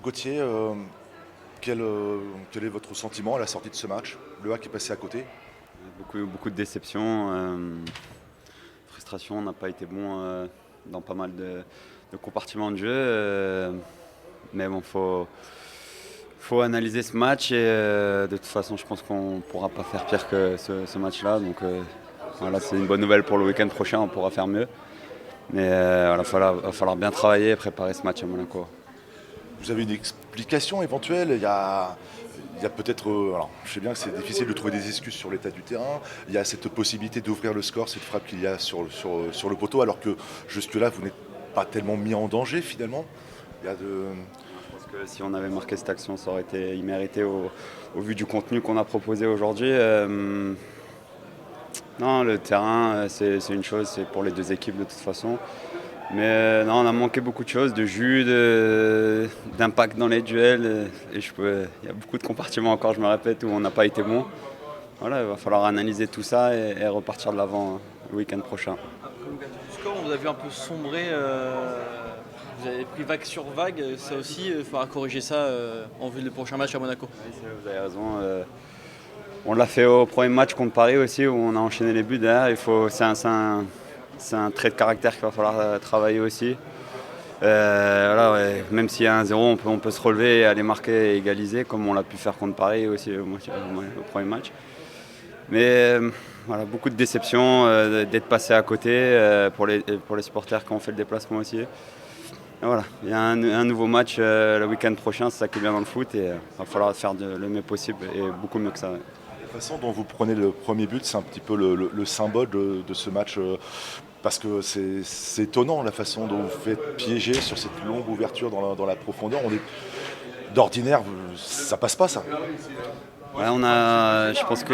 Gauthier, quel est votre sentiment à la sortie de ce match? Le HAC est passé à côté. Beaucoup de déceptions, frustration, on n'a pas été bon dans pas mal de compartiments de jeu. Mais bon, faut analyser ce match et de toute façon, je pense qu'on ne pourra pas faire pire que ce match-là. Donc voilà, c'est une bonne nouvelle pour le week-end prochain, on pourra faire mieux. Mais voilà, va falloir bien travailler et préparer ce match à Monaco. Vous avez une explication éventuelle? Il y a peut-être, alors je sais bien que c'est difficile de trouver des excuses sur l'état du terrain. Il y a cette possibilité d'ouvrir le score, cette frappe qu'il y a sur le poteau, alors que jusque-là, vous n'êtes pas tellement mis en danger finalement. Il y a de... Je pense que si on avait marqué cette action, ça aurait été immérité au vu du contenu qu'on a proposé aujourd'hui. Non, le terrain, c'est une chose, c'est pour les deux équipes de toute façon. Mais non, on a manqué beaucoup de choses, de jus, d'impact dans les duels. Et il y a beaucoup de compartiments encore, je me répète, où on n'a pas été bon. Voilà, il va falloir analyser tout ça et repartir de l'avant le week-end prochain. Comme gardien du score, on vous a vu un peu sombrer. Vous avez pris vague sur vague. Ça aussi, il faudra corriger ça en vue du prochain match à Monaco. Oui, vous avez raison. On l'a fait au premier match contre Paris aussi, où on a enchaîné les buts derrière. C'est un trait de caractère qu'il va falloir travailler aussi. Voilà, ouais. Même s'il y a un 0, on peut se relever et aller marquer et égaliser, comme on l'a pu faire contre Paris aussi au premier match. Mais voilà, beaucoup de déceptions, d'être passé à côté pour les supporters qui ont fait le déplacement aussi. Et voilà, il y a un nouveau match le week-end prochain, c'est ça qui est bien dans le foot et il va falloir faire le mieux possible et beaucoup mieux que ça. La façon dont vous prenez le premier but, c'est un petit peu le symbole de ce match, parce que c'est étonnant la façon dont vous faites piéger sur cette longue ouverture dans la profondeur. D'ordinaire, ça passe pas ça. Ouais, je pense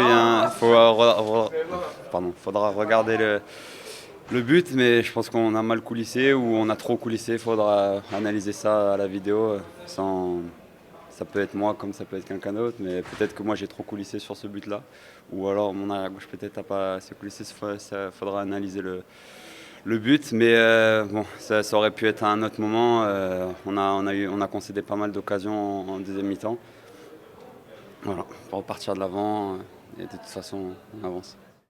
faudra regarder le but, mais je pense qu'on a mal coulissé ou on a trop coulissé. Il faudra analyser ça à la vidéo. Ça peut être moi comme ça peut être quelqu'un d'autre, mais peut-être que moi j'ai trop coulissé sur ce but-là. Ou alors mon arrière-gauche peut-être n'a pas assez coulissé, ça faudra analyser le but. Mais bon, ça aurait pu être à un autre moment. On a concédé pas mal d'occasions en deuxième mi-temps. Voilà, pour repartir de l'avant et de toute façon on avance.